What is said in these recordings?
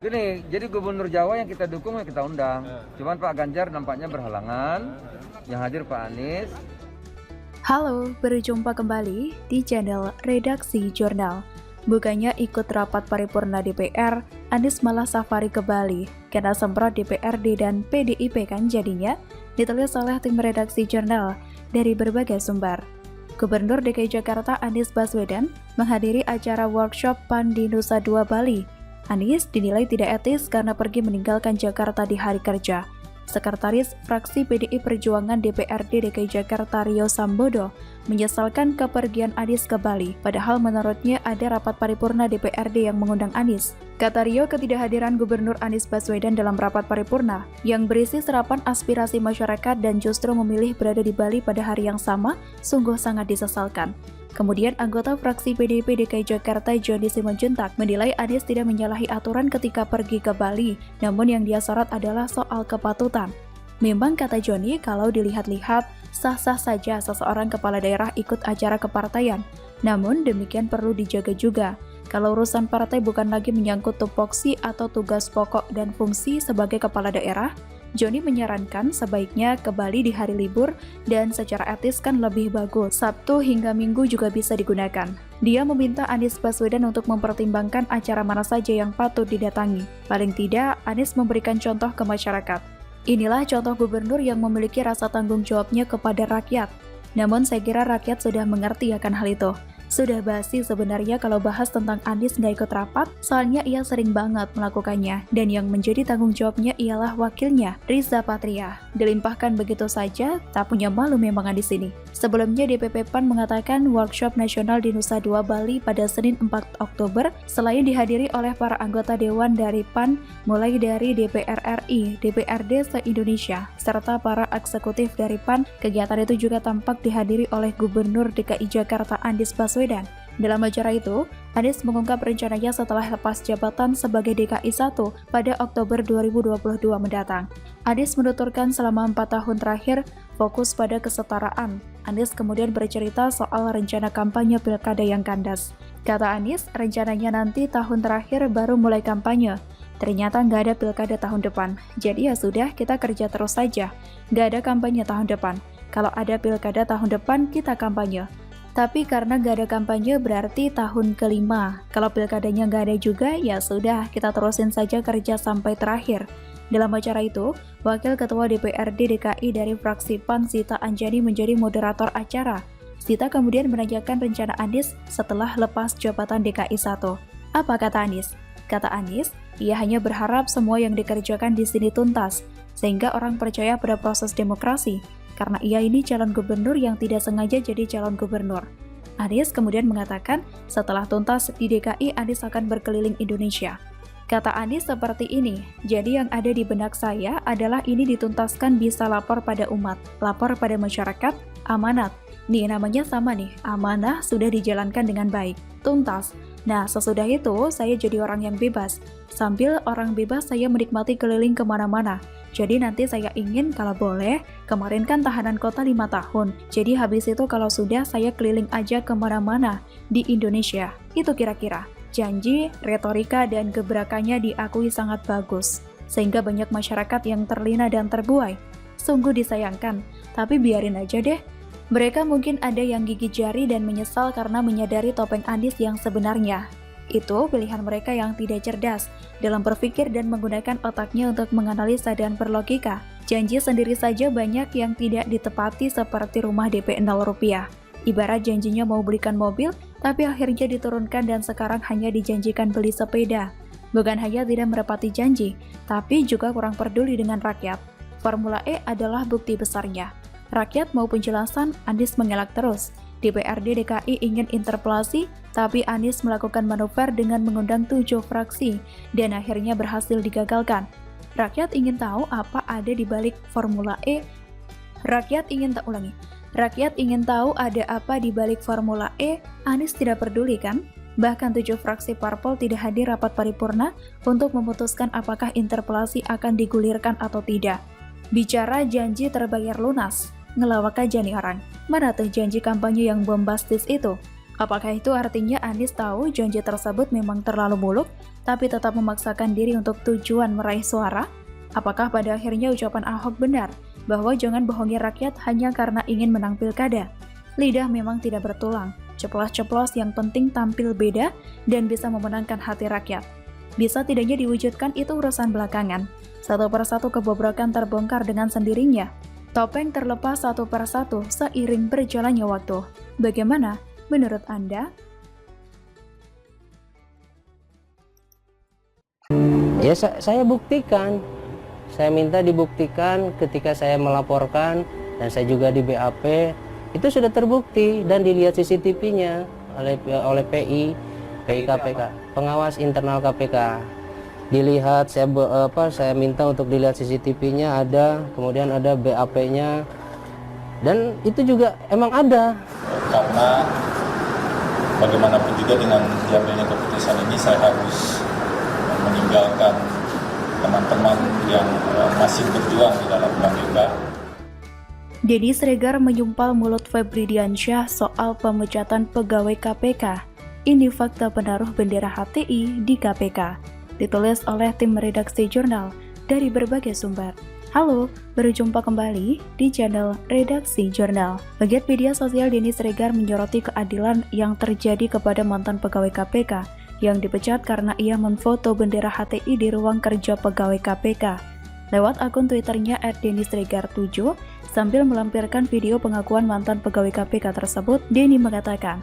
Gini, jadi Gubernur Jawa yang kita dukung yang kita undang. Cuman Pak Ganjar nampaknya berhalangan. Yang hadir Pak Anies. Halo, berjumpa kembali di channel Redaksi Jurnal. Bukannya ikut rapat paripurna DPR, Anies malah safari ke Bali. Kena semprot DPRD dan PDIP kan jadinya, ditulis oleh tim Redaksi Jurnal dari berbagai sumber. Gubernur DKI Jakarta Anies Baswedan menghadiri acara workshop PAN di Nusa Dua Bali. Anies dinilai tidak etis karena pergi meninggalkan Jakarta di hari kerja. Sekretaris Fraksi PDI Perjuangan DPRD DKI Jakarta Rio Sambodo menyesalkan kepergian Anies ke Bali, padahal menurutnya ada rapat paripurna DPRD yang mengundang Anies. Kata Rio, ketidakhadiran Gubernur Anies Baswedan dalam rapat paripurna yang berisi serapan aspirasi masyarakat dan justru memilih berada di Bali pada hari yang sama sungguh sangat disesalkan. Kemudian anggota fraksi PDIP DKI Jakarta Joni Simanjuntak menilai Anies tidak menyalahi aturan ketika pergi ke Bali, namun yang dia sorot adalah soal kepatutan. Memang kata Joni, kalau dilihat-lihat, sah-sah saja seseorang kepala daerah ikut acara kepartaian. Namun demikian perlu dijaga juga. Kalau urusan partai bukan lagi menyangkut tupoksi atau tugas pokok dan fungsi sebagai kepala daerah, Joni menyarankan sebaiknya ke Bali di hari libur dan secara etis kan lebih bagus. Sabtu hingga Minggu juga bisa digunakan. Dia meminta Anies Baswedan untuk mempertimbangkan acara mana saja yang patut didatangi. Paling tidak, Anies memberikan contoh ke masyarakat. Inilah contoh gubernur yang memiliki rasa tanggung jawabnya kepada rakyat. Namun saya kira rakyat sudah mengerti akan hal itu. Sudah basi sebenarnya kalau bahas tentang Anies nggak ikut rapat, soalnya ia sering banget melakukannya, dan yang menjadi tanggung jawabnya ialah wakilnya, Riza Patria. Dilimpahkan begitu saja, tak punya malu memang di sini. Sebelumnya DPP PAN mengatakan workshop nasional di Nusa Dua Bali pada Senin 4 Oktober, selain dihadiri oleh para anggota Dewan dari PAN, mulai dari DPR RI, DPRD se-Indonesia, serta para eksekutif dari PAN, kegiatan itu juga tampak dihadiri oleh Gubernur DKI Jakarta Anies Baswedan. Dalam acara itu, Anies mengungkap rencananya setelah lepas jabatan sebagai DKI 1 pada Oktober 2022 mendatang. Anies menuturkan selama 4 tahun terakhir fokus pada kesetaraan. Anies kemudian bercerita soal rencana kampanye pilkada yang kandas. Kata Anies, rencananya nanti tahun terakhir baru mulai kampanye. Ternyata nggak ada pilkada tahun depan, jadi ya sudah kita kerja terus saja. Nggak ada kampanye tahun depan. Kalau ada pilkada tahun depan, kita kampanye. Tapi karena nggak ada kampanye berarti tahun kelima. Kalau pilkadanya nggak ada juga, ya sudah, kita terusin saja kerja sampai terakhir. Dalam acara itu, Wakil Ketua DPRD DKI dari fraksi PAN Zita Anjani menjadi moderator acara. Zita kemudian menanyakan rencana Anies setelah lepas jabatan DKI 1. Apa kata Anies? Kata Anies, ia hanya berharap semua yang dikerjakan di sini tuntas, sehingga orang percaya pada proses demokrasi. Karena ia ini calon gubernur yang tidak sengaja jadi calon gubernur. Anies kemudian mengatakan setelah tuntas di DKI, Anies akan berkeliling Indonesia. Kata Anies seperti ini, jadi yang ada di benak saya adalah ini dituntaskan bisa lapor pada umat, lapor pada masyarakat, amanat. Nih namanya sama nih, amanah sudah dijalankan dengan baik, tuntas. Nah sesudah itu saya jadi orang yang bebas. Sambil orang bebas saya menikmati keliling kemana-mana. Jadi nanti saya ingin kalau boleh, kemarin kan tahanan kota 5 tahun. Jadi habis itu kalau sudah saya keliling aja kemana-mana di Indonesia. Itu kira-kira. Janji, retorika, dan gebrakannya diakui sangat bagus. Sehingga banyak masyarakat yang terlena dan terbuai. Sungguh disayangkan, tapi biarin aja deh. Mereka mungkin ada yang gigit jari dan menyesal karena menyadari topeng Anies yang sebenarnya. Itu pilihan mereka yang tidak cerdas dalam berpikir dan menggunakan otaknya untuk menganalisa dan berlogika. Janji sendiri saja banyak yang tidak ditepati seperti rumah DP 0 rupiah. Ibarat janjinya mau belikan mobil, tapi akhirnya diturunkan dan sekarang hanya dijanjikan beli sepeda. Bukan hanya tidak merepati janji, tapi juga kurang peduli dengan rakyat. Formula E adalah bukti besarnya. Rakyat mau penjelasan, Anies mengelak terus. DPRD DKI ingin interpelasi, tapi Anies melakukan manuver dengan mengundang 7 fraksi, dan akhirnya berhasil digagalkan. Rakyat ingin tahu apa ada di balik Formula E. Rakyat ingin tahu ada apa di balik Formula E, Anies tidak peduli kan? Bahkan 7 fraksi parpol tidak hadir rapat paripurna untuk memutuskan apakah interpelasi akan digulirkan atau tidak. Bicara janji terbayar lunas, ngelawak aja nih orang. Mana tuh janji kampanye yang bombastis itu? Apakah itu artinya Anies tahu janji tersebut memang terlalu muluk, tapi tetap memaksakan diri untuk tujuan meraih suara? Apakah pada akhirnya ucapan Ahok benar, bahwa jangan bohongi rakyat hanya karena ingin menang pilkada? Lidah memang tidak bertulang, ceplos-ceplos yang penting tampil beda dan bisa memenangkan hati rakyat. Bisa tidaknya diwujudkan itu urusan belakangan. Satu persatu kebobrokan terbongkar dengan sendirinya. Topeng terlepas satu persatu seiring berjalannya waktu. Bagaimana menurut Anda? Ya saya buktikan, saya minta dibuktikan ketika saya melaporkan dan saya juga di BAP, itu sudah terbukti dan dilihat CCTV-nya oleh PI KPK, pengawas internal KPK. Dilihat, saya minta untuk dilihat CCTV-nya ada, kemudian ada BAP-nya, dan itu juga emang ada. Karena bagaimanapun juga dengan diambilnya keputusan ini, saya harus meninggalkan teman-teman yang masih berjuang di dalam KPK. Denny Sregar menyumpal mulut Febri Diansyah soal pemecatan pegawai KPK. Ini fakta penaruh bendera HTI di KPK. Ditulis oleh tim redaksi jurnal dari berbagai sumber. Halo, berjumpa kembali di channel Redaksi Jurnal. Pegiat media sosial Denny Sregar menyoroti keadilan yang terjadi kepada mantan pegawai KPK yang dipecat karena ia memfoto bendera HTI di ruang kerja pegawai KPK. Lewat akun Twitternya @DennySregar7, sambil melampirkan video pengakuan mantan pegawai KPK tersebut, Denny mengatakan,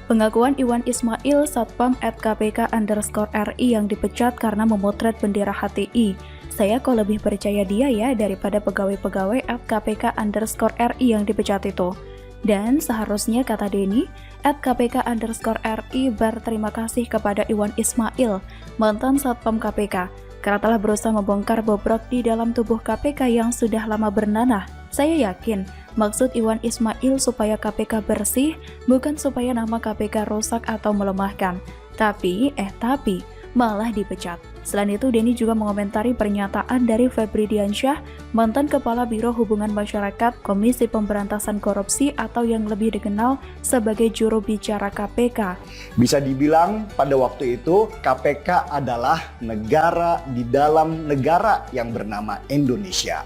pengakuan Iwan Ismail Satpam @kpk_RI yang dipecat karena memotret bendera HTI. Saya kok lebih percaya dia ya daripada pegawai-pegawai @kpk_RI yang dipecat itu. Dan seharusnya, kata Denny, @kpk_RI berterima kasih kepada Iwan Ismail, mantan Satpam KPK, karena telah berusaha membongkar bobrok di dalam tubuh KPK yang sudah lama bernanah. Saya yakin maksud Iwan Ismail supaya KPK bersih, bukan supaya nama KPK rusak atau melemahkan. Tapi malah dipecat. Selain itu, Denny juga mengomentari pernyataan dari Febri Diansyah, mantan Kepala Biro Hubungan Masyarakat Komisi Pemberantasan Korupsi atau yang lebih dikenal sebagai juru bicara KPK. Bisa dibilang pada waktu itu KPK adalah negara di dalam negara yang bernama Indonesia.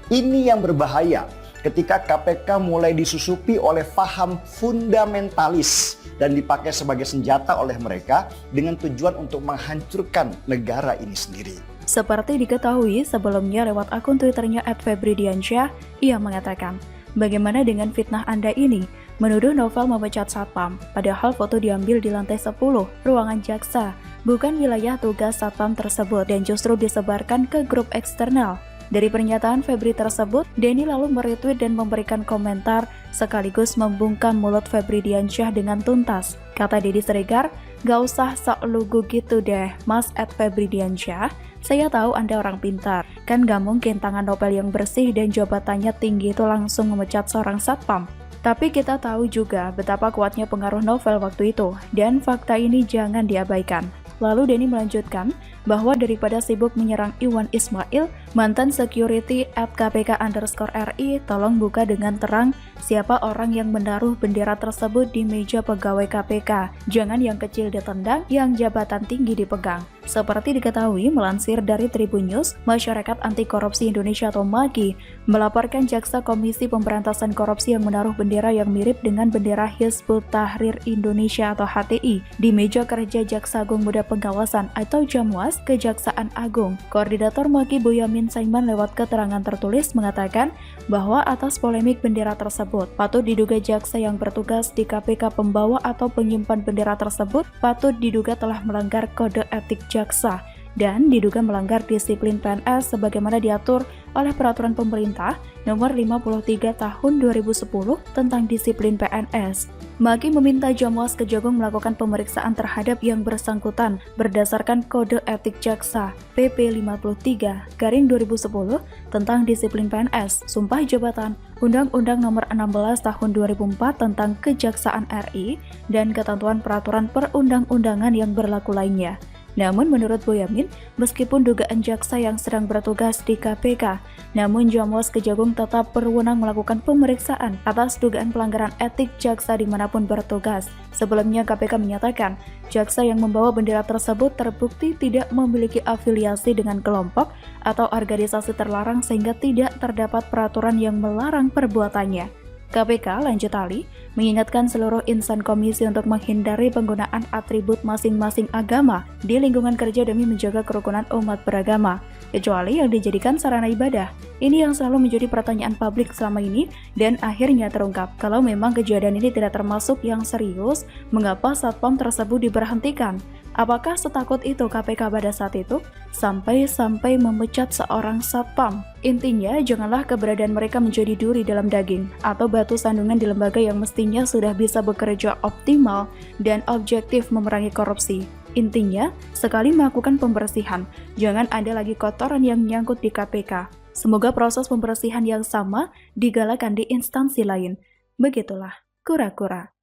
Ini yang berbahaya ketika KPK mulai disusupi oleh paham fundamentalis dan dipakai sebagai senjata oleh mereka dengan tujuan untuk menghancurkan negara ini sendiri. Seperti diketahui sebelumnya lewat akun Twitternya @febridiansyah, ia mengatakan, bagaimana dengan fitnah Anda ini? Menuduh Novel memecat Satpam, padahal foto diambil di lantai 10, ruangan jaksa, bukan wilayah tugas Satpam tersebut dan justru disebarkan ke grup eksternal. Dari pernyataan Febri tersebut, Denny lalu meretweet dan memberikan komentar sekaligus membungkam mulut Febri Diansyah dengan tuntas. Kata Denny Sregar, gak usah sok lugu gitu deh, Mas @Febri Diansyah. Saya tahu Anda orang pintar, kan gak mungkin tangan Novel yang bersih dan jabatannya tinggi itu langsung memecat seorang satpam. Tapi kita tahu juga betapa kuatnya pengaruh Novel waktu itu, dan fakta ini jangan diabaikan. Lalu Denny melanjutkan bahwa daripada sibuk menyerang Iwan Ismail, mantan security @kpk_RI, tolong buka dengan terang siapa orang yang menaruh bendera tersebut di meja pegawai KPK. Jangan yang kecil ditendang, yang jabatan tinggi dipegang. Seperti diketahui melansir dari Tribun News, Masyarakat Anti Korupsi Indonesia atau MAKI melaporkan jaksa Komisi Pemberantasan Korupsi yang menaruh bendera yang mirip dengan bendera Hizbut Tahrir Indonesia atau HTI di meja kerja Jaksa Agung Muda Pengawasan atau Jamwas Kejaksaan Agung. Koordinator MAKI Boyamin Saiman lewat keterangan tertulis mengatakan bahwa atas polemik bendera tersebut, patut diduga jaksa yang bertugas di KPK pembawa atau penyimpan bendera tersebut patut diduga telah melanggar kode etik jaksa dan diduga melanggar disiplin PNS sebagaimana diatur oleh Peraturan Pemerintah Nomor 53 Tahun 2010 tentang Disiplin PNS. MAKI meminta Jamwas Kejagung melakukan pemeriksaan terhadap yang bersangkutan berdasarkan Kode Etik Jaksa PP 53/2010 tentang Disiplin PNS, Sumpah Jabatan, Undang-Undang Nomor 16 Tahun 2004 tentang Kejaksaan RI, dan ketentuan peraturan perundang-undangan yang berlaku lainnya. Namun menurut Boyamin, meskipun dugaan jaksa yang sedang bertugas di KPK, namun Jamwas Kejagung tetap berwenang melakukan pemeriksaan atas dugaan pelanggaran etik jaksa dimanapun bertugas. Sebelumnya KPK menyatakan, jaksa yang membawa bendera tersebut terbukti tidak memiliki afiliasi dengan kelompok atau organisasi terlarang sehingga tidak terdapat peraturan yang melarang perbuatannya. KPK lanjut Ali mengingatkan seluruh insan komisi untuk menghindari penggunaan atribut masing-masing agama di lingkungan kerja demi menjaga kerukunan umat beragama, kecuali yang dijadikan sarana ibadah. Ini yang selalu menjadi pertanyaan publik selama ini dan akhirnya terungkap. Kalau memang kejadian ini tidak termasuk yang serius, mengapa satpam tersebut diberhentikan? Apakah setakut itu KPK pada saat itu? Sampai memecat seorang satpam. Intinya, janganlah keberadaan mereka menjadi duri dalam daging atau batu sandungan di lembaga yang mestinya sudah bisa bekerja optimal dan objektif memerangi korupsi. Intinya, sekali melakukan pembersihan, jangan ada lagi kotoran yang nyangkut di KPK. Semoga proses pembersihan yang sama digalakan di instansi lain. Begitulah, kura-kura.